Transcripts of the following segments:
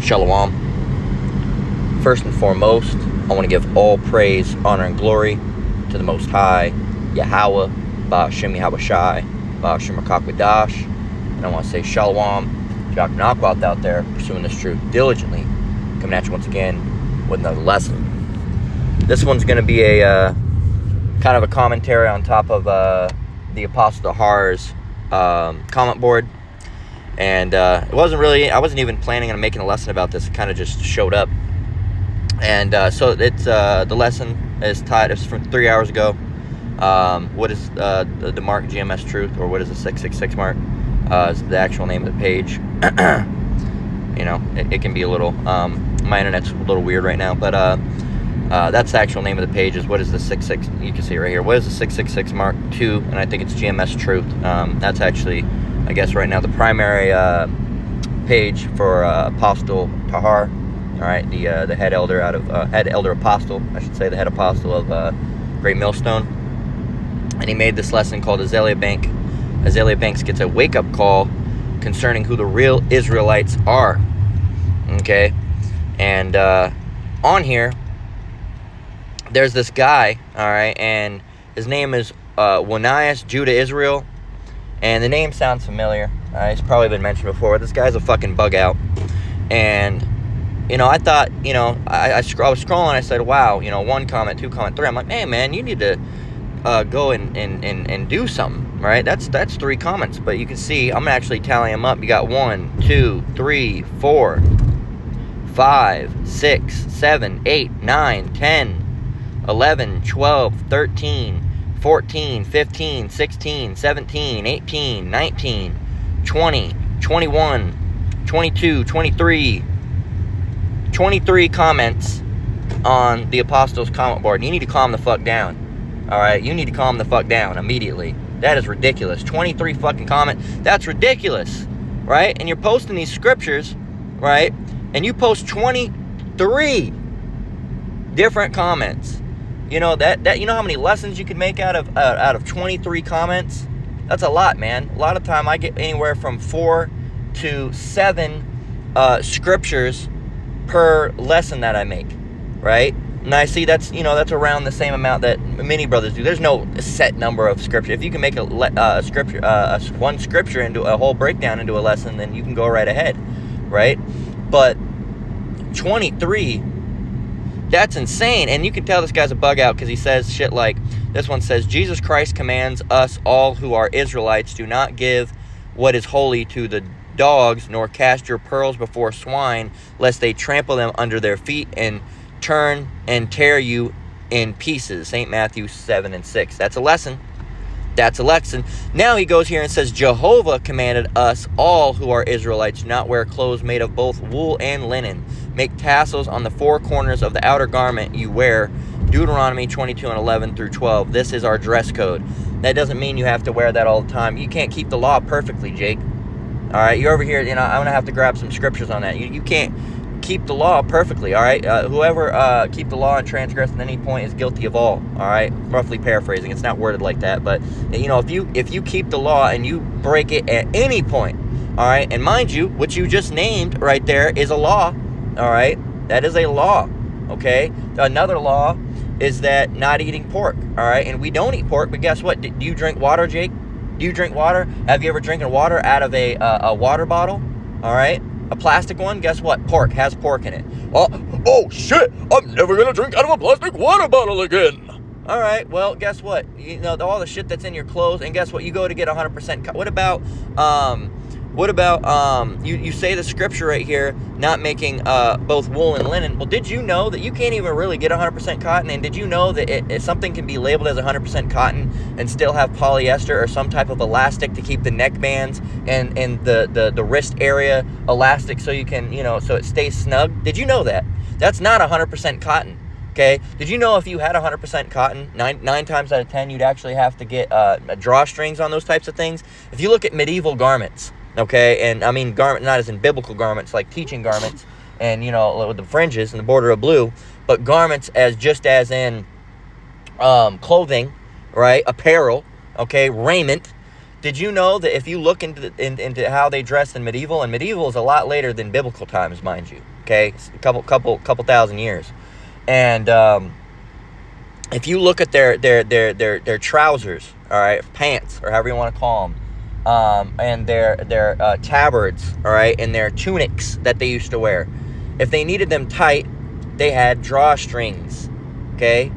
Shalom. First and foremost, I want to give all praise, honor, and glory to the Most High, Yahweh, Ba'ashem Yahweh Shai, Ba'ashem Rakakwadash. And I want to say Shalom, Jack Knockout out there, pursuing this truth diligently, coming at you once again with another lesson. This one's going to be a kind of a commentary on top of the Apostle Tahar's comment board. And I wasn't even planning on making a lesson about this. It kind of just showed up. And so it's the lesson is tied. It's from 3 hours ago. What is the mark GMS Truth, or what is the 666 mark? Is the actual name of the page. You know, it can be a little. My internet's a little weird right now, but that's the actual name of the page. Is what is the 66? You can see it right here. What is the 666 mark 2? And I think it's GMS Truth. That's actually, I guess, right now the primary page for Apostle Tahar. All right, the head elder head elder apostle, I should say, the head apostle of Great Millstone, and he made this lesson called Azalea Bank. Azalea Banks gets a wake-up call concerning who the real Israelites are. Okay, and on here, there's this guy. All right, and his name is Wanias Judah Israel, and the name sounds familiar. It's probably been mentioned before. This guy's a fucking bug out, and you know, I thought, you know, I was scrolling, I said, wow, you know, 1 comment, 2 comment, 3. I'm like, hey, man, you need to go and do something, right? That's 3 comments, but you can see, I'm actually tallying them up. You got 1, 2, 3, 4, 5, 6, 7, 8, 9, 10, 11, 12, 13, 14, 15, 16, 17, 18, 19, 20, 21, 22, 23 comments on the Apostles' comment board. You need to calm the fuck down. All right? You need to calm the fuck down immediately. That is ridiculous. 23 fucking comments. That's ridiculous. Right? And you're posting these scriptures, right? And you post 23 different comments. You know that you know how many lessons you could make out of 23 comments? That's a lot, man. A lot of time I get anywhere from 4 to 7 scriptures per lesson that I make, right? And I see that's around the same amount that many brothers do. There's no set number of scripture. If you can make a scripture, one scripture into a whole breakdown into a lesson, then you can go right ahead, right? But 23, that's insane. And you can tell this guy's a bug out because he says shit like, this one says, Jesus Christ commands us all who are Israelites, do not give what is holy to the dogs, nor cast your pearls before swine, lest they trample them under their feet and turn and tear you in pieces. St. Matthew 7 and 6. That's a lesson. That's a lesson. Now he goes here and says, Jehovah commanded us all who are Israelites not wear clothes made of both wool and linen. Make tassels on the 4 corners of the outer garment you wear. Deuteronomy 22 and 11 through 12. This is our dress code. That doesn't mean you have to wear that all the time. You can't keep the law perfectly, Jake. All right, you're over here, you know, I'm going to have to grab some scriptures on that. You can't keep the law perfectly, all right? Whoever keep the law and transgress at any point is guilty of all right? Roughly paraphrasing. It's not worded like that, but, you know, if you keep the law and you break it at any point, all right? And mind you, what you just named right there is a law, all right? That is a law, okay? Another law is that not eating pork, all right? And we don't eat pork, but guess what? Do you drink water, Jake? Do you drink water? Have you ever drinking water out of a water bottle? All right, a plastic one. Guess what? Pork has pork in it. Oh shit! I'm never gonna drink out of a plastic water bottle again. All right. Well, guess what? You know all the shit that's in your clothes, and guess what? You go to get 100%. What about you say the scripture right here, not making both wool and linen. Well, did you know that you can't even really get 100% cotton? And did you know that something can be labeled as 100% cotton and still have polyester or some type of elastic to keep the neck bands and the wrist area elastic so you can, you know, so it stays snug? Did you know that? That's not 100% cotton. Okay, did you know if you had 100% cotton, 9 times out of 10, you'd actually have to get drawstrings on those types of things? If you look at medieval garments, okay, and I mean garment not as in biblical garments like teaching garments and, you know, with the fringes and the border of blue, but garments as just as in clothing, right, apparel, okay, raiment, Did you know that if you look into how they dressed in medieval, and medieval is a lot later than biblical times, mind you, okay, it's a couple thousand years, and if you look at their trousers, all right, pants, or however you want to call them, and their tabards, all right, and their tunics that they used to wear, if they needed them tight, they had drawstrings, okay?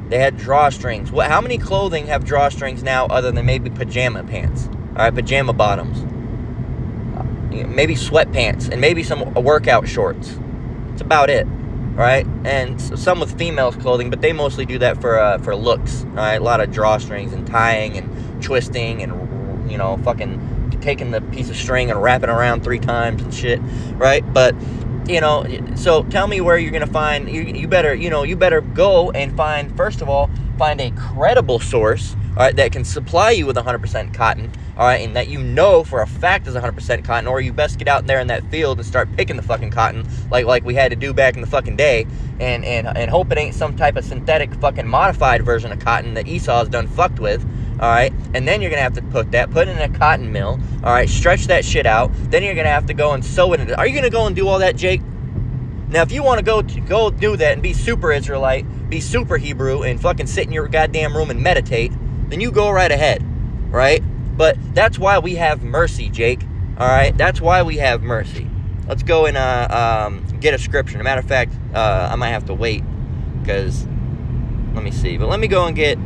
They had drawstrings. How many clothing have drawstrings now other than maybe pajama pants? All right, pajama bottoms. Maybe sweatpants and maybe some workout shorts. That's about it, right? And some with females clothing, but they mostly do that for looks, all right? A lot of drawstrings and tying and twisting and, fucking taking the piece of string and wrapping around 3 times and shit, right? But so tell me where you're going to find, you better go and find a credible source, all right, that can supply you with 100% cotton, all right, and that for a fact is 100% cotton, or you best get out there in that field and start picking the fucking cotton like we had to do back in the fucking day, and hope it ain't some type of synthetic fucking modified version of cotton that Esau's done fucked with. All right, and then you're gonna have to put it in a cotton mill. All right, stretch that shit out. Then you're gonna have to go and sew it. Are you gonna go and do all that, Jake? Now, if you want to go do that and be super Israelite, be super Hebrew, and fucking sit in your goddamn room and meditate, then you go right ahead, right? But that's why we have mercy, Jake. All right, that's why we have mercy. Let's go and get a scripture. As a matter of fact, I might have to wait because let me see. But let me go and get.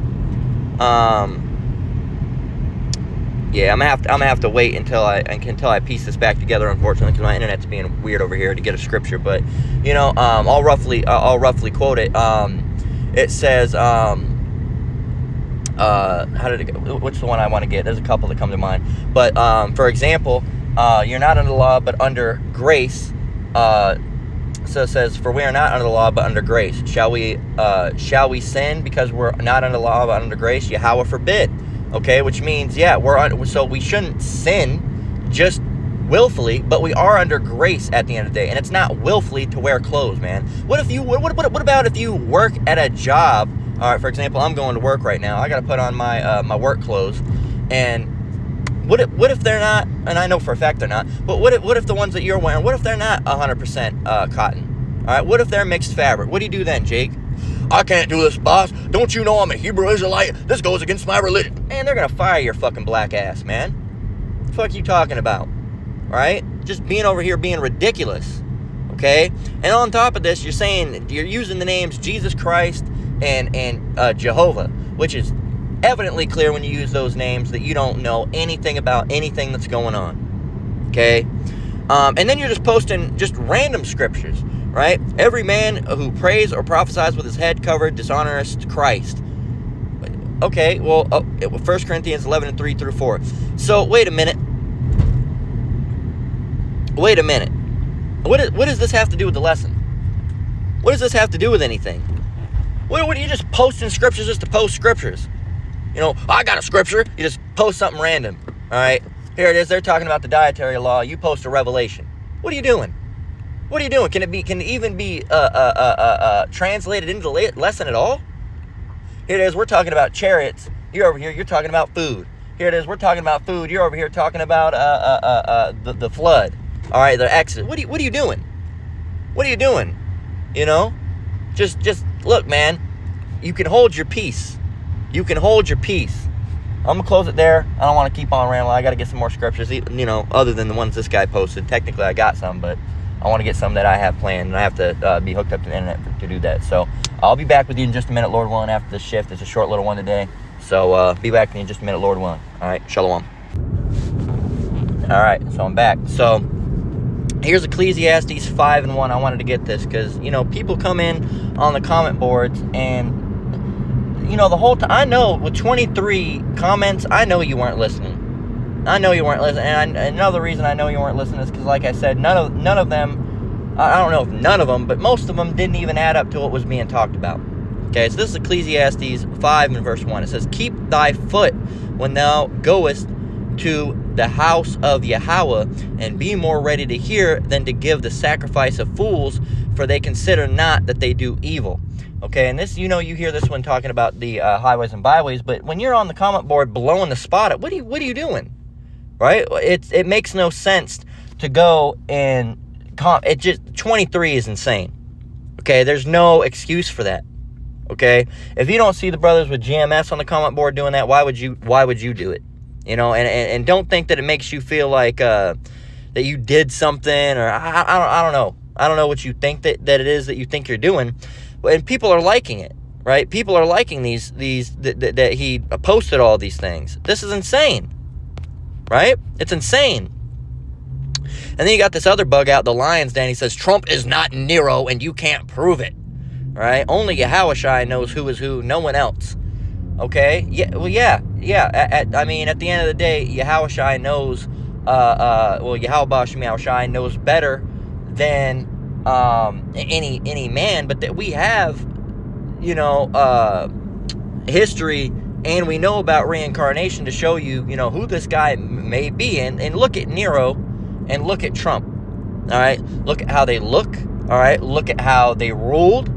Yeah, I'm gonna have to wait until I piece this back together. Unfortunately, because my internet's being weird over here to get a scripture. But I'll roughly quote it. It says, how did it go? What's the one I want to get? There's a couple that come to mind. But for example, you're not under the law, but under grace. So it says, "For we are not under the law, but under grace. Shall we sin because we're not under the law, but under grace? Yahweh forbid." Okay, which means, so we shouldn't sin just willfully, but we are under grace at the end of the day, and it's not willfully to wear clothes, man. What about if you work at a job? All right, for example, I'm going to work right now. I got to put on my work clothes, and what if they're not? And I know for a fact they're not. But what if the ones that you're wearing? What if they're not 100% cotton? All right, what if they're mixed fabric? What do you do then, Jake? I can't do this, boss. Don't you know I'm a Hebrew Israelite? This goes against my religion. Man, they're going to fire your fucking black ass, man. What the fuck are you talking about? Right? Just being over here being ridiculous. Okay? And on top of this, you're using the names Jesus Christ and Jehovah, which is evidently clear when you use those names that you don't know anything about anything that's going on. Okay? And then you're just posting just random scriptures. Right? Every man who prays or prophesies with his head covered dishonors Christ. Okay, well, 1 Corinthians 11 3 through 4. So, wait a minute. What does this have to do with the lesson? What does this have to do with anything? What are you just posting scriptures just to post scriptures? I got a scripture. You just post something random. All right? Here it is. They're talking about the dietary law. You post a revelation. What are you doing? What are you doing? Can it even be translated into the lesson at all? Here it is. We're talking about chariots. You're over here. You're talking about food. Here it is. We're talking about food. You're over here talking about the flood. All right, the Exodus. What are you doing? What are you doing? Just look, man. You can hold your peace. You can hold your peace. I'm gonna close it there. I don't want to keep on rambling. I got to get some more scriptures. Other than the ones this guy posted. Technically, I got some, but I want to get some that I have planned, and I have to be hooked up to the internet to do that. So I'll be back with you in just a minute, Lord willing, after this shift. It's a short little one today. So be back with you in just a minute, Lord willing. All right, shalom. All right, so I'm back. So here's Ecclesiastes 5:1. I wanted to get this because, people come in on the comment boards and, the whole time. I know with 23 comments, I know you weren't listening. And another reason I know you weren't listening is because, like I said, none of them, I don't know if none of them, but most of them didn't even add up to what was being talked about. Okay, so this is Ecclesiastes 5 and verse 1. It says, "Keep thy foot when thou goest to the house of Yahweh, and be more ready to hear than to give the sacrifice of fools, for they consider not that they do evil." Okay, and this, you hear this one talking about the highways and byways, but when you're on the comment board blowing the spot up, what are you doing? Right? It makes no sense to go and it just 23 is insane. Okay, there's no excuse for that. Okay, if you don't see the brothers with GMS on the comment board doing that, why would you do it? And don't think that it makes you feel like that you did something, or I don't know. I don't know what you think that it is that you think you're doing. And people are liking it, right? People are liking these that he posted all these things. This is insane, right? It's insane. And then you got this other bug out, the Lions Den. He says, Trump is not Nero and you can't prove it, right? Only Yahushua knows who is who, no one else. Okay? Yeah. Well, yeah. I mean, at the end of the day, Yahushua knows, Yahushua knows better than any man, but that we have, history, and we know about reincarnation to show you, who this guy may be. And look at Nero and look at Trump. All right? Look at how they look. All right? Look at how they ruled.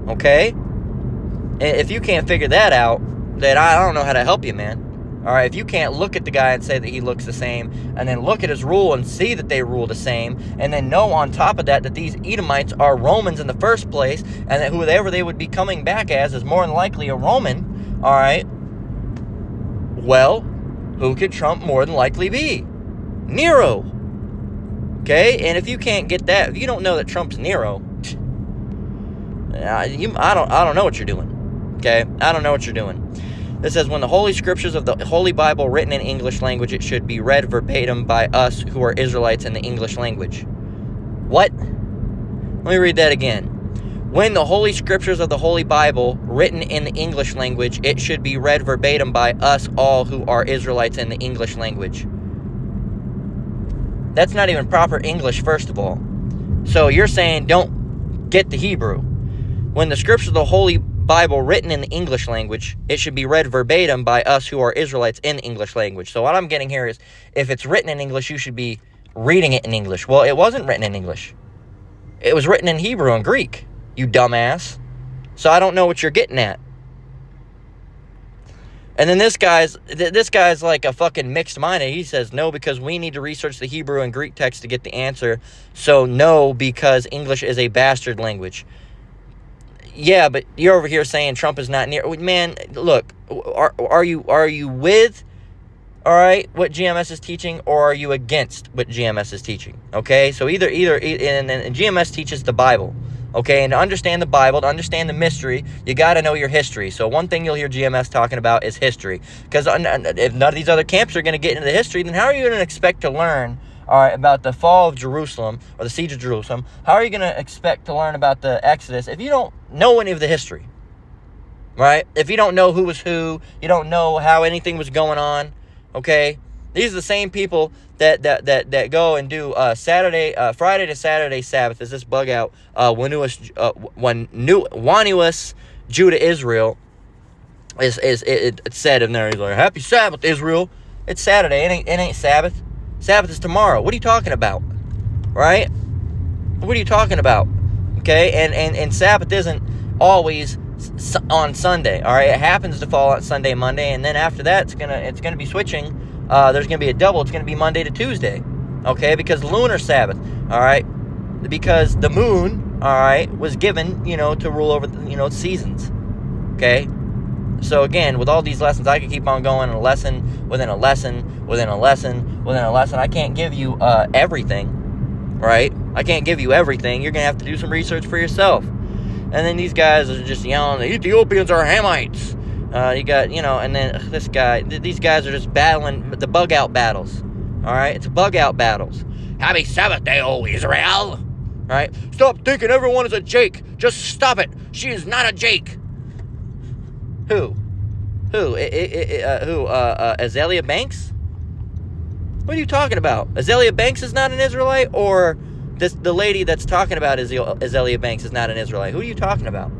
Okay? And if you can't figure that out, then I don't know how to help you, man. All right, if you can't look at the guy and say that he looks the same, and then look at his rule and see that they rule the same, and then know on top of that these Edomites are Romans in the first place, and that whoever they would be coming back as is more than likely a Roman, all right, well, who could Trump more than likely be? Nero. Okay, and if you can't get that, if you don't know that Trump's Nero, I don't know what you're doing. Okay, I don't know what you're doing. It says, when the Holy Scriptures of the Holy Bible written in English language, it should be read verbatim by us who are Israelites in the English language. What? Let me read that again. When the Holy Scriptures of the Holy Bible written in the English language, it should be read verbatim by us all who are Israelites in the English language. That's not even proper English, first of all. So you're saying don't get the Hebrew. When the Scriptures of the Holy Bible written in the English language, it should be read verbatim by us who are Israelites in the English language. So what I'm getting here is, if it's written in English, you should be reading it in English. Well, it wasn't written in English. It was written in Hebrew and Greek, you dumbass. So I don't know what you're getting at. And then this guy's like a fucking mixed-minded. He says no, because we need to research the Hebrew and Greek text to get the answer. So no, because English is a bastard language. Yeah, but you're over here saying Trump is not near. Man, look, are you with, all right, what GMS is teaching, or are you against what GMS is teaching? Okay, so either, and GMS teaches the Bible. Okay, and to understand the Bible, to understand the mystery, you got to know your history. So one thing you'll hear GMS talking about is history, because if none of these other camps are going to get into the history, then how are you going to expect to learn, all right, about the fall of Jerusalem, or the siege of Jerusalem? How are you going to expect to learn about the Exodus if you don't know any of the history, right? If you don't know who was who, you don't know how anything was going on, okay? These are the same people that go and do Friday to Saturday Sabbath. Is this bug out? Wanuus Judah Israel it said in there. He's like, Happy Sabbath, Israel. It's Saturday. It ain't Sabbath. Sabbath is tomorrow. What are you talking about? Right? What are you talking about? Okay, and Sabbath isn't always on Sunday. All right, it happens to fall on Sunday, Monday, and then after that, it's gonna be switching. There's gonna be a double. It's gonna be Monday to Tuesday. Okay, because lunar Sabbath. All right, because the moon, all right, was given, to rule over, seasons. Okay. So again, with all these lessons, I could keep on going, a lesson within a lesson within a lesson within a lesson. I can't give you everything, right? I can't give you everything. You're going to have to do some research for yourself. And then these guys are just yelling, the Ethiopians are Hamites. You got, and then these guys are just battling the bug-out battles, all right? It's bug-out battles. Happy Sabbath day, O Israel, all right? Stop thinking everyone is a Jake. Just stop it. She is not a Jake. Who? Azealia Banks? What are you talking about? Azealia Banks is not an Israelite, or the lady that's talking about Azealia Banks is not an Israelite? Who are you talking about?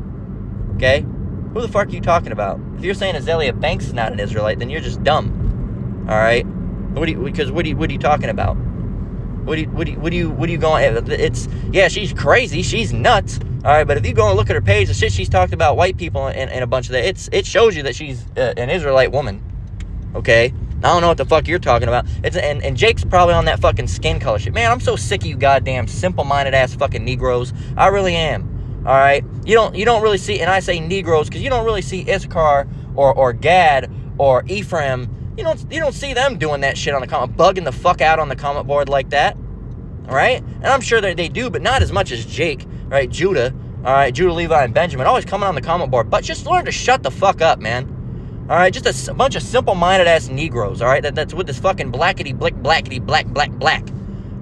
Okay? Who the fuck are you talking about? If you're saying Azealia Banks is not an Israelite, then you're just dumb. All right? What are you talking about? What are you going? She's crazy. She's nuts. All right, but if you go and look at her page, the shit she's talked about white people and a bunch of that, it shows you that she's an Israelite woman. Okay? I don't know what the fuck you're talking about. And Jake's probably on that fucking skin color shit. Man, I'm so sick of you goddamn simple-minded ass fucking Negroes. I really am. All right? You don't really see, and I say Negroes because you don't really see Issachar or Gad or Ephraim. You don't see them doing that shit on the comment, bugging the fuck out on the comment board like that. All right? And I'm sure that they do, but not as much as Jake, right? Judah, all right? Judah, Levi, and Benjamin always coming on the comment board. But just learn to shut the fuck up, man. All right? Just a bunch of simple-minded ass Negroes, all right? That's with this fucking blackety black,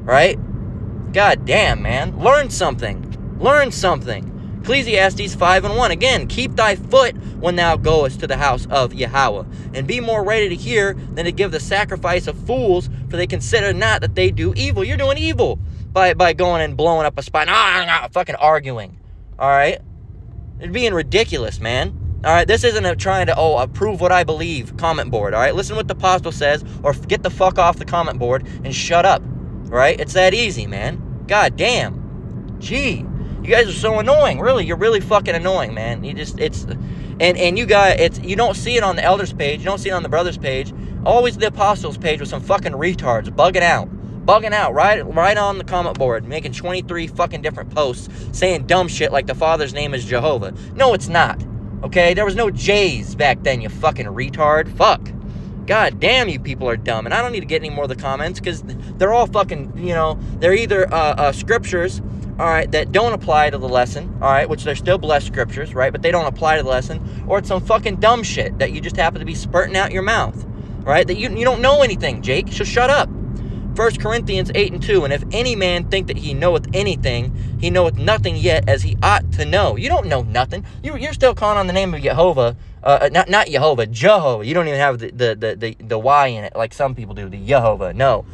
right? God damn, man. Learn something. Learn something. Ecclesiastes 5:1. Again, keep thy foot when thou goest to the house of Yahweh, and be more ready to hear than to give the sacrifice of fools, for they consider not that they do evil. You're doing evil by going and blowing up a spot, fucking arguing. All right? It's being ridiculous, man. All right? This isn't trying to, prove what I believe comment board. All right? Listen to what the apostle says, or get the fuck off the comment board and shut up. All right? It's that easy, man. God damn. Gee. You guys are so annoying. Really, you're really fucking annoying, man. You don't see it on the elders page. You don't see it on the brothers page. Always the apostles page with some fucking retards bugging out right on the comment board, making 23 fucking different posts saying dumb shit like the Father's name is Jehovah. No, it's not. Okay, there was no J's back then, you fucking retard. Fuck. God damn, you people are dumb. And I don't need to get any more of the comments because they're all fucking, they're either scriptures, all right, that don't apply to the lesson, all right, which they're still blessed scriptures, right, but they don't apply to the lesson, or it's some fucking dumb shit that you just happen to be spurting out your mouth, right, that you don't know anything, Jake, so shut up. 1 Corinthians 8:2, and if any man think that he knoweth anything, he knoweth nothing yet as he ought to know. You don't know nothing. You're still calling on the name of Jehovah, not Jehovah, Jehovah. You don't even have the Y in it like some people do, the Jehovah. No,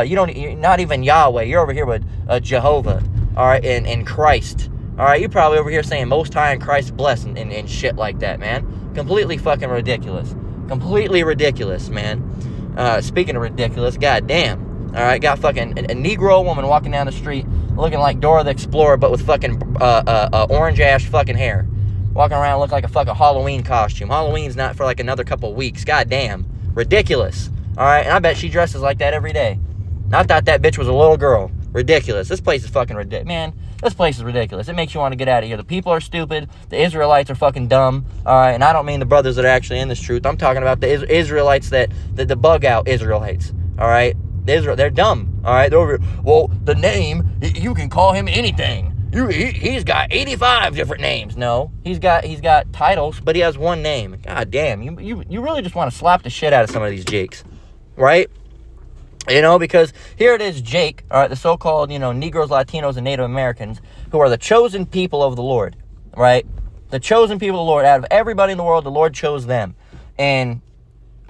you're not even Yahweh. You're over here with Jehovah. All right, and Christ. All right, you're probably over here saying Most High and Christ bless and shit like that, man. Completely fucking ridiculous. Completely ridiculous, man. Speaking of ridiculous, goddamn. All right, got fucking a Negro woman walking down the street looking like Dora the Explorer, but with fucking orange-ass fucking hair. Walking around looking like a fucking Halloween costume. Halloween's not for like another couple weeks. Goddamn. Ridiculous. All right, and I bet she dresses like that every day. And I thought that bitch was a little girl. Ridiculous. This place is fucking ridiculous. Man, this place is ridiculous. It makes you want to get out of here. The people are stupid. The Israelites are fucking dumb. All right, and I don't mean the brothers that are actually in this truth. I'm talking about the Israelites the bug out Israelites. All right, they're dumb. All right, they're over here. Well, the name, you can call him anything. He's got 85 different names. No, he's got titles, but he has one name. God damn, you really just want to slap the shit out of some of these Jakes, right? Because here it is, Jake, all right, the so-called, Negroes, Latinos, and Native Americans, who are the chosen people of the Lord, right? The chosen people of the Lord. Out of everybody in the world, the Lord chose them. And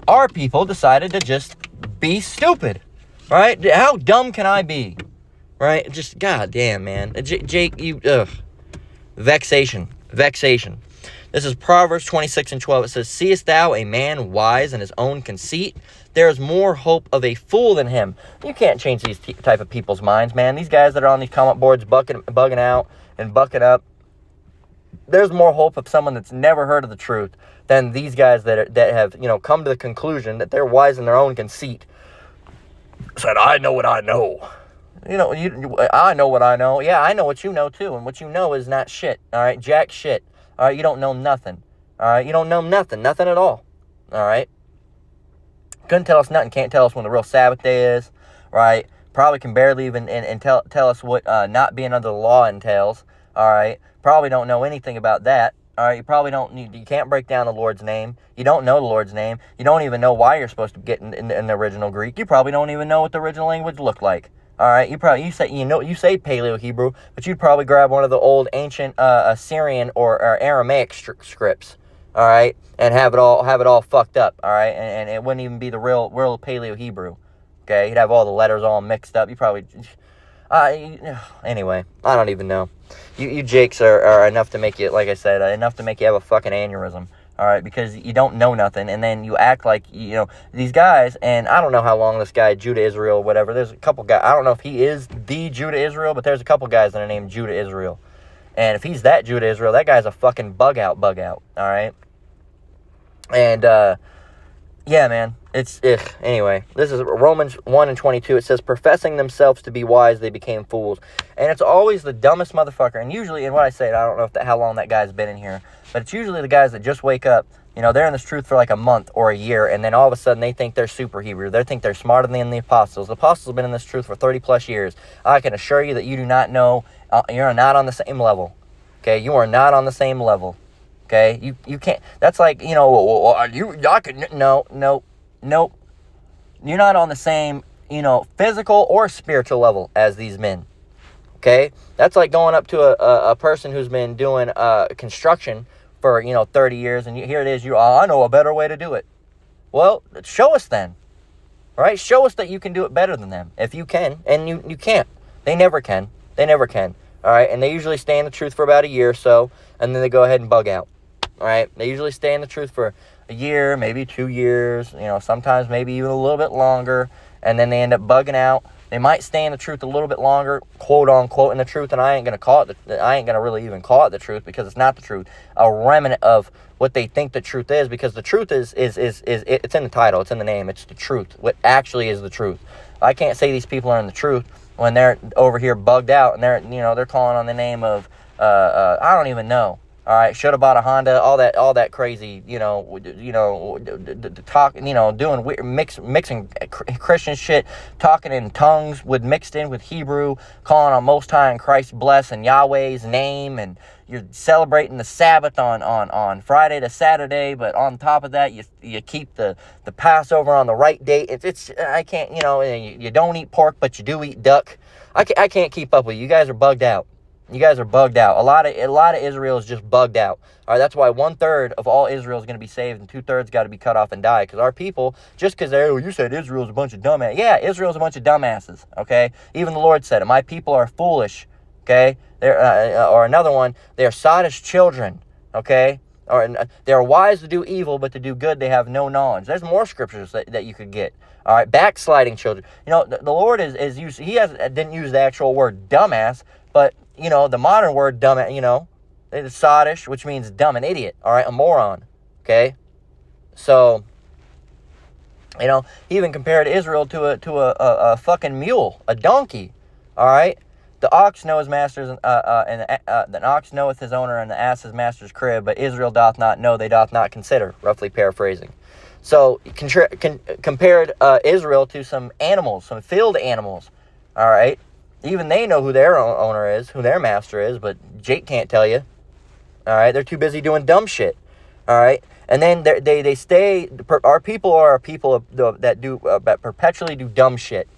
our people decided to just be stupid, right? How dumb can I be, right? Just, goddamn, man. Jake, vexation. This is Proverbs 26:12. It says, seest thou a man wise in his own conceit? There is more hope of a fool than him. You can't change these type of people's minds, man. These guys that are on these comment boards bugging out and bucking up, there's more hope of someone that's never heard of the truth than these guys that have, come to the conclusion that they're wise in their own conceit. Said, I know what I know. I know what I know. Yeah, I know what you know, too. And what you know is not shit, all right? Jack shit. All right, you don't know nothing. All right, you don't know nothing at all. All right? Couldn't tell us nothing. Can't tell us when the real Sabbath day is, right? Probably can barely even and tell us what not being under the law entails, all right? Probably don't know anything about that, all right? You can't break down the Lord's name. You don't know the Lord's name. You don't even know why you're supposed to get in the original Greek. You probably don't even know what the original language looked like. All right, you say Paleo Hebrew, but you'd probably grab one of the old ancient Assyrian or Aramaic scripts, all right, and have it all fucked up, all right, and it wouldn't even be the real Paleo Hebrew. Okay, you'd have all the letters all mixed up. You probably, anyway, I don't even know. You Jakes are enough to make you, like I said, enough to make you have a fucking aneurysm. All right, because you don't know nothing, and then you act like, these guys, and I don't know how long this guy, Judah Israel, whatever, there's a couple guys, I don't know if he is the Judah Israel, but there's a couple guys that are named Judah Israel, And if he's that Judah Israel, that guy's a fucking bug out, all right? And, yeah, man, anyway, this is Romans 1:22. It says, professing themselves to be wise, they became fools. And it's always the dumbest motherfucker. And usually, and what I say, I don't know how long that guy's been in here, but it's usually the guys that just wake up. You know, they're in this truth for like a month or a year, and then all of a sudden they think they're super Hebrew. They think they're smarter than the apostles. The apostles have been in this truth for 30 plus years. I can assure you that you do not know, you're not on the same level. Okay, you are not on the same level. Okay, you can't, that's like, you know, nope. You're not on the same, you know, physical or spiritual level as these men. Okay, that's like going up to a person who's been doing construction for, you know, 30 years, and here it is, I know a better way to do it. Well, show us then, right? Show us that you can do it better than them, if you can, and you can't. They never can, all right? And they usually stay in the truth for about a year or so, and then they go ahead and bug out, all right? They usually stay in the truth for a year, maybe 2 years, you know, sometimes maybe even a little bit longer, and then they end up bugging out. They might stay in the truth a little bit longer, quote unquote, in the truth, and I ain't gonna really even call it the truth, because it's not the truth. A remnant of what they think the truth is, because the truth is it's in the title, it's in the name, it's the truth. What actually is the truth? I can't say these people are in the truth when they're over here bugged out, and they're calling on the name of I don't even know. All right, should have bought a Honda, all that crazy, talk, doing weird, mixing Christian shit, talking in tongues mixed in with Hebrew, calling on Most High and Christ bless and Yahweh's name, and you're celebrating the Sabbath on Friday to Saturday, but on top of that, you keep the Passover on the right date. I can't, you don't eat pork, but you do eat duck. I can't keep up with you. You guys are bugged out. You guys are bugged out. A lot of Israel is just bugged out. All right, that's why 1/3 of all Israel is going to be saved, and 2/3 got to be cut off and die. Because our people, just because you said Israel's a bunch of dumbasses. Yeah, Israel's a bunch of dumbasses. Okay, even the Lord said it. My people are foolish. Okay, or another one, they are sottish children. Okay, or they are wise to do evil, but to do good they have no knowledge. There's more scriptures that you could get. All right, backsliding children. The Lord is used. Didn't use the actual word dumbass, but the modern word dumb, it's sottish, which means dumb, an idiot, all right, a moron, okay? So, he even compared Israel to a fucking mule, a donkey, all right? The ox knows his master's, and the ox knoweth his owner, and the ass his master's crib, but Israel doth not know, they doth not consider, roughly paraphrasing. So, compared Israel to some animals, some field animals, all right? Even they know who their owner is, who their master is, but Jake can't tell you. All right, they're too busy doing dumb shit. All right, and then they stay. Our people are a people that perpetually do dumb shit.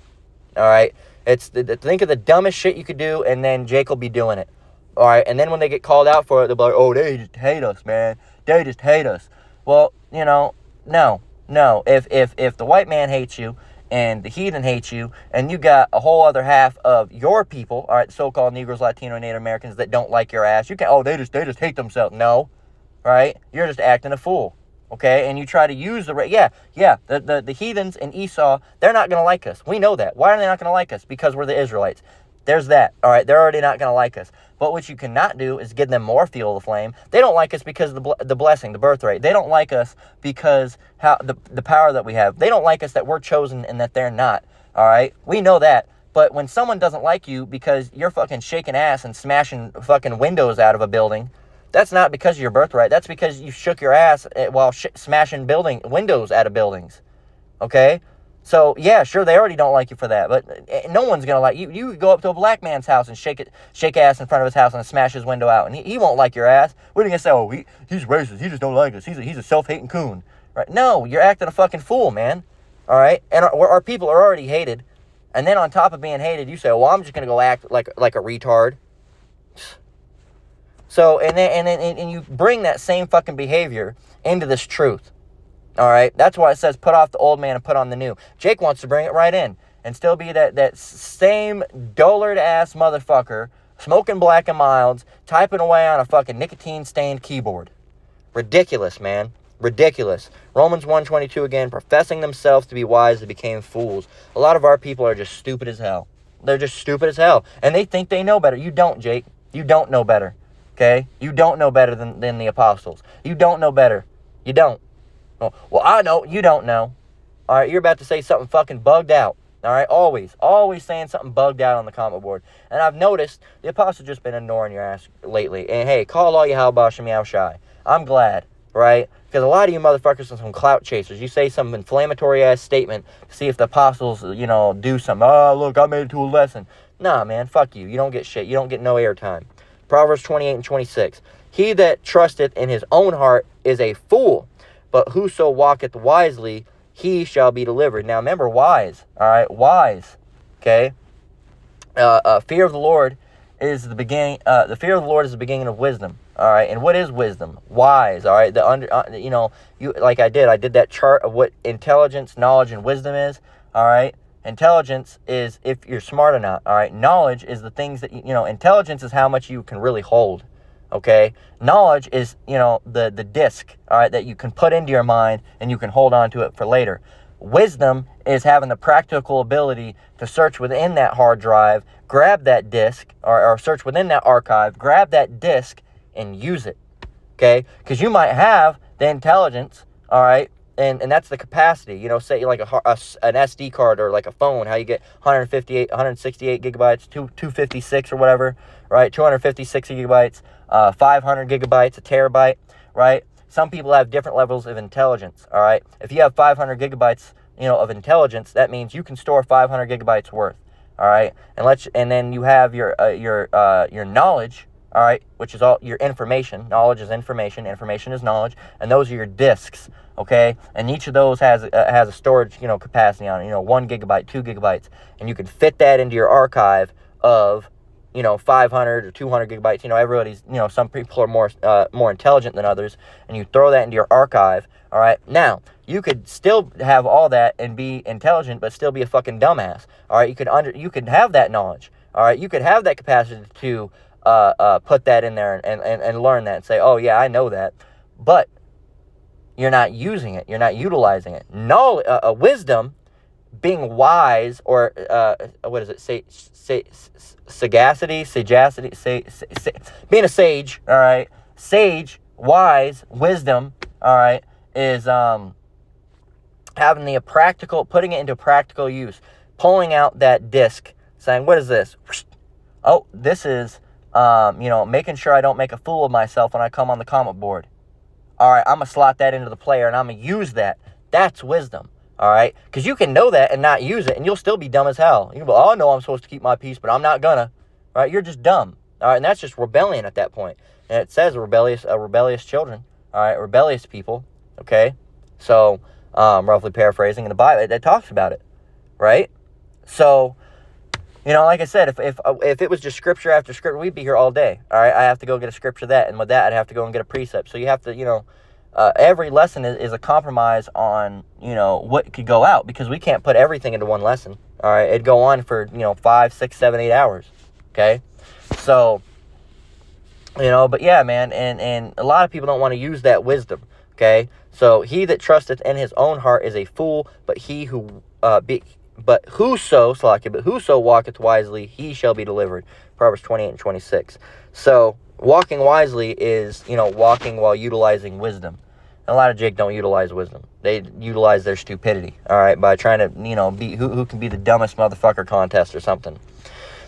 All right, think of the dumbest shit you could do, and then Jake will be doing it. All right, and then when they get called out for it, they'll be like, "Oh, they just hate us, man. They just hate us." Well, no. If the white man hates you, and the heathen hates you, and you got a whole other half of your people, all right, so-called Negroes, Latino, Native Americans that don't like your ass, they just hate themselves. No, right? You're just acting a fool, okay? And you try to use the heathens and Esau, they're not going to like us. We know that. Why are they not going to like us? Because we're the Israelites. There's that, all right? They're already not going to like us. But what you cannot do is give them more fuel to the flame. They don't like us because of the blessing, the birthright. They don't like us because the power that we have. They don't like us that we're chosen and that they're not, all right? We know that. But when someone doesn't like you because you're fucking shaking ass and smashing fucking windows out of a building, that's not because of your birthright. That's because you shook your ass while smashing windows out of buildings, okay? So, yeah, sure, they already don't like you for that, but no one's going to like you. You go up to a black man's house and shake ass in front of his house and smash his window out, and he won't like your ass. What are you going to say? Oh, he's racist. He just don't like us. He's a self-hating coon. Right? No, you're acting a fucking fool, man. All right? And our people are already hated. And then on top of being hated, you say, well, I'm just going to go act like a retard. So, and you bring that same fucking behavior into this truth. All right, that's why it says put off the old man and put on the new. Jake wants to bring it right in and still be that same dullard-ass motherfucker smoking Black and Milds, typing away on a fucking nicotine-stained keyboard. Ridiculous, man. Ridiculous. Romans 1:22 again, professing themselves to be wise, they became fools. A lot of our people are just stupid as hell. They're just stupid as hell. And they think they know better. You don't, Jake. You don't know better. Okay? You don't know better than the apostles. You don't know better. You don't. Oh, well, I know. You don't know. All right? You're about to say something fucking bugged out. All right? Always saying something bugged out on the comment board. And I've noticed the apostles just been ignoring your ass lately. And hey, call all you Halbash and Meow Shy. I'm glad, right? Because a lot of you motherfuckers are some clout chasers. You say some inflammatory ass statement to see if the apostles, do something. Oh, look, I made it to a lesson. Nah, man, fuck you. You don't get shit. You don't get no airtime. Proverbs 28 and 26. He that trusteth in his own heart is a fool, but whoso walketh wisely, he shall be delivered. Now, remember, wise. All right, wise. Okay. Fear of the Lord is the beginning. The fear of the Lord is the beginning of wisdom. All right, and what is wisdom? Wise. All right, you like I did that chart of what intelligence, knowledge, and wisdom is. All right, intelligence is if you're smart or not. All right, knowledge is the things that intelligence is how much you can really hold. Okay, knowledge is the disc. All right, that you can put into your mind and you can hold on to it for later. Wisdom is having the practical ability to search within that hard drive, grab that disk, or search within that archive, grab that disk, and use it, okay? Because you might have the intelligence, all right, and that's the capacity, say like an SD card or like a phone, how you get 168 gigabytes, 256 or whatever, right? 256 gigabytes, 500 gigabytes, a terabyte, right? Some people have different levels of intelligence, all right? If you have 500 gigabytes, of intelligence, that means you can store 500 gigabytes worth, all right? And then you have your knowledge, all right, which is all your information. Knowledge is information. Information is knowledge, and those are your disks, okay? And each of those has a storage, capacity on it. 1 gigabyte, 2 gigabytes, and you can fit that into your archive of 500 or 200 gigabytes. Everybody's, some people are more intelligent than others, and you throw that into your archive. All right. Now, you could still have all that and be intelligent, but still be a fucking dumbass. All right. You could have that knowledge. All right. You could have that capacity to put that in there and learn that and say, oh yeah, I know that, but you're not using it. You're not utilizing it. Wisdom, being wise, or what does it say? Sagacity, being a sage. All right, sage, wise, wisdom. All right, is having the practical, putting it into practical use, pulling out that disc, saying, "What is this? Oh, this is making sure I don't make a fool of myself when I come on the comment board. All right, I'm gonna slot that into the player and I'm gonna use that. That's wisdom." All right, because you can know that and not use it, and you'll still be dumb as hell. You can go, "Oh, no, I'm supposed to keep my peace, but I'm not gonna." All right, you're just dumb. All right, and that's just rebellion at that point. And it says rebellious children. All right, rebellious people. Okay, so roughly paraphrasing in the Bible, it talks about it, right? So, like I said, if it was just scripture after scripture, we'd be here all day. All right, I have to go get a scripture and with that, I'd have to go and get a precept. So you have to, every lesson is a compromise on, what could go out, because we can't put everything into one lesson. All right, it'd go on for, 5, 6, 7, 8 hours. Okay, so, but yeah, man, and a lot of people don't want to use that wisdom. Okay, so he that trusteth in his own heart is a fool, but whoso walketh wisely, he shall be delivered. Proverbs 28 and 26. So walking wisely is, walking while utilizing wisdom. And a lot of jake don't utilize wisdom. They utilize their stupidity, all right, by trying to, be who can be the dumbest motherfucker contest or something.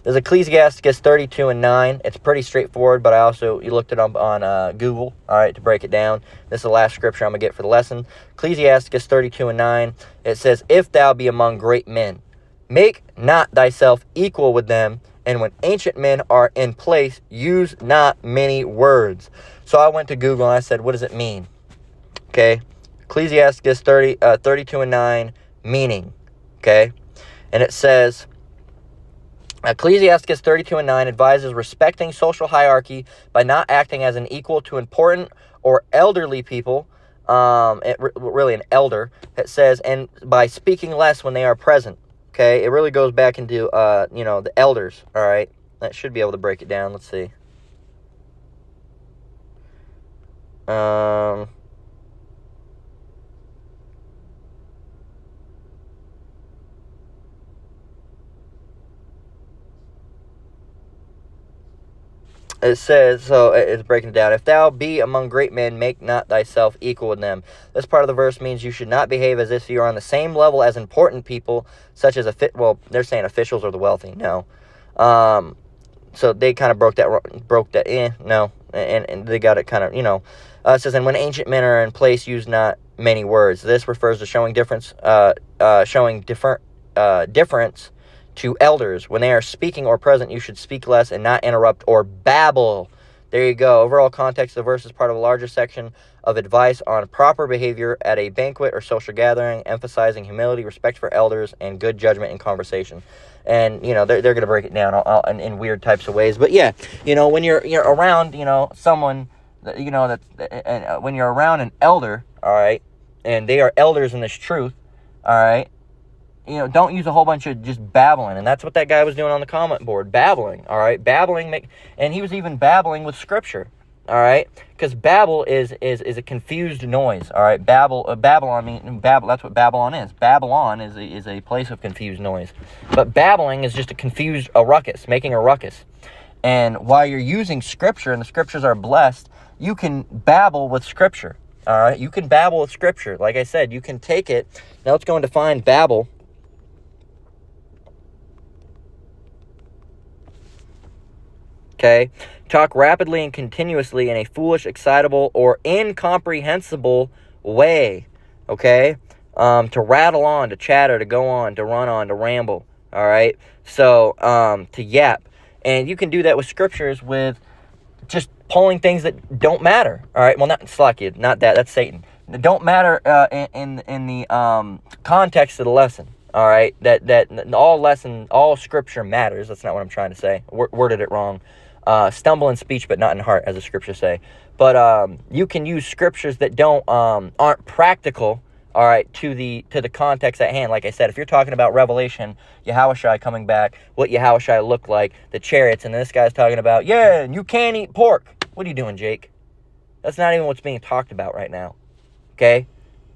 There's Ecclesiasticus 32 and 9. It's pretty straightforward, but you looked it up on Google, all right, to break it down. This is the last scripture I'm going to get for the lesson. Ecclesiasticus 32 and 9. It says, "If thou be among great men, make not thyself equal with them, and when ancient men are in place, use not many words." So I went to Google and I said, what does it mean? Okay, Ecclesiasticus 32 and 9, meaning, okay? And it says, Ecclesiasticus 32 and 9 advises respecting social hierarchy by not acting as an equal to important or elderly people, really an elder. It says, and by speaking less when they are present. Okay, it really goes back into, the elders, all right? That should be able to break it down. Let's see. it says, so it's breaking it down. If thou be among great men, make not thyself equal with them. This part of the verse means you should not behave as if you are on the same level as important people, such as well, they're saying officials or the wealthy. No. So they kind of broke that, no. And they got it kind of, it says, and when ancient men are in place, use not many words. This refers to showing difference to elders. When they are speaking or present, you should speak less and not interrupt or babble. There you go. Overall context of the verse is part of a larger section of advice on proper behavior at a banquet or social gathering, emphasizing humility, respect for elders, and good judgment in conversation. And, they're going to break it down in weird types of ways. But yeah, when you're around, someone, when you're around an elder, all right, and they are elders in this truth, all right, don't use a whole bunch of just babbling. And that's what that guy was doing on the comment board, babbling, all right? And he was even babbling with Scripture, all right? Because babble is a confused noise, all right? Babylon, that's what Babylon is. Babylon is a place of confused noise. But babbling is just a ruckus, making a ruckus. And while you're using Scripture, and the Scriptures are blessed, you can babble with Scripture, all right? You can babble with Scripture. Like I said, you can take it. Now let's go and define babble. Okay, talk rapidly and continuously in a foolish, excitable, or incomprehensible way. Okay, to rattle on, to chatter, to go on, to run on, to ramble. All right, so to yap, and you can do that with scriptures with just pulling things that don't matter. All right, well, not Slakia, not that. That's Satan. That don't matter in the context of the lesson. All right, that all scripture matters. That's not what I'm trying to say. Worded it wrong. Stumble in speech, but not in heart, as the scriptures say. But you can use scriptures that aren't practical, all right, to the context at hand. Like I said, if you're talking about Revelation, Yahushua coming back, what Yahushua looked like, the chariots, and this guy's talking about, and you can't eat pork. What are you doing, Jake? That's not even what's being talked about right now. Okay,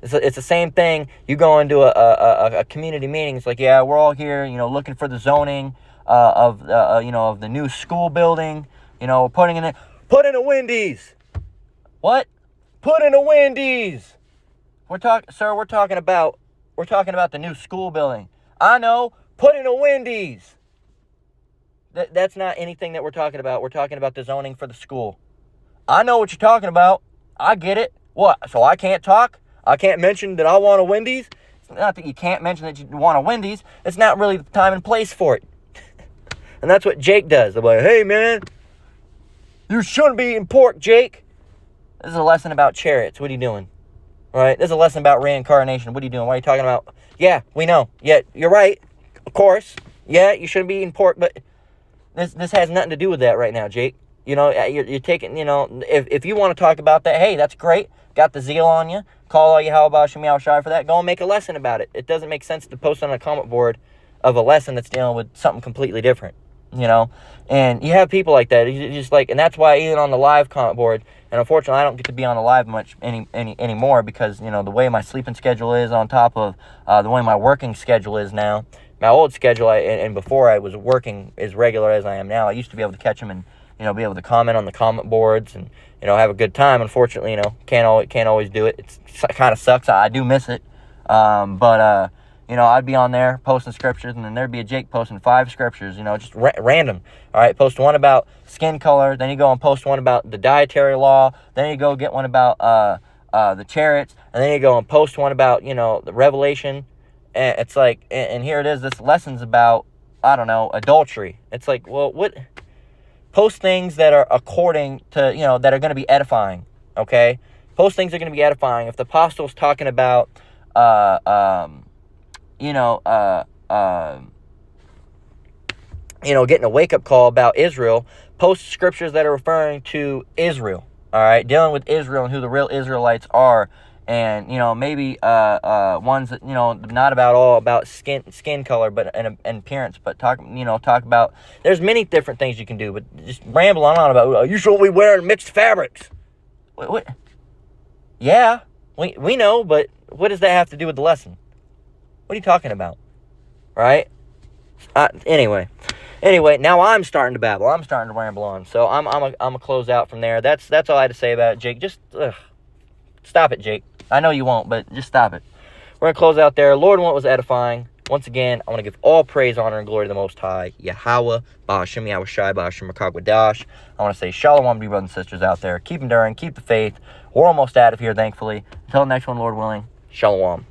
it's the same thing. You go into a community meeting. It's like, we're all here, looking for the zoning of the new school building, put in a Wendy's. What? Put in a Wendy's. We're talking about the new school building. I know. Put in a Wendy's. That's not anything that we're talking about. We're talking about the zoning for the school. I know what you're talking about. I get it. What? So I can't talk? I can't mention that I want a Wendy's? It's not that you can't mention that you want a Wendy's. It's not really the time and place for it. And that's what Jake does. They're like, hey, man, you shouldn't be eating pork, Jake. This is a lesson about chariots. What are you doing? All right? This is a lesson about reincarnation. What are you doing? What are you talking about? Yeah, we know. Yeah, you're right. Of course. Yeah, you shouldn't be eating pork, but this has nothing to do with that right now, Jake. You're taking, if you want to talk about that, hey, that's great. Got the zeal on you. Call all you how about Shemiah Shai for that. Go and make a lesson about it. It doesn't make sense to post on a comment board of a lesson that's dealing with something completely different. And you have people like that. You just and that's why even on the live comment board, and unfortunately I don't get to be on the live much anymore because, the way my sleeping schedule is on top of the way my working schedule is now. My old schedule, and before I was working as regular as I am now, I used to be able to catch them and, be able to comment on the comment boards and, have a good time. Unfortunately, can't always do it. It kind of sucks. I do miss it. But I'd be on there posting scriptures, and then there'd be a Jake posting 5 scriptures, just random. All right, post one about skin color, then you go and post one about the dietary law, then you go get one about the chariots, and then you go and post one about, the Revelation. And it's like, and here it is, this lesson's about, I don't know, adultery. It's like, well, what? Post things that are according to, that are going to be edifying, okay? Post things that are going to be edifying. If the apostle's talking about, getting a wake-up call about Israel, post scriptures that are referring to Israel, all right, dealing with Israel and who the real Israelites are, and, maybe ones that, not all about skin color, but and appearance, but talk about, there's many different things you can do, but just ramble on about, you shouldn't be wearing mixed fabrics. What? Yeah, we know, but what does that have to do with the lesson? What are you talking about? Right? Anyway, Anyway, now I'm starting to babble. I'm starting to ramble on. So I'm a close out from there. That's all I had to say about it, Jake. Just stop it, Jake. I know you won't, but just stop it. We're going to close out there. Lord, what was edifying. Once again, I want to give all praise, honor, and glory to the Most High, Yahweh, Ba'ashem, Yahweh Shai, Ba'ashem, Makagwadash. I want to say shalom to you brothers and sisters out there. Keep enduring, keep the faith. We're almost out of here, thankfully. Until the next one, Lord willing, shalom.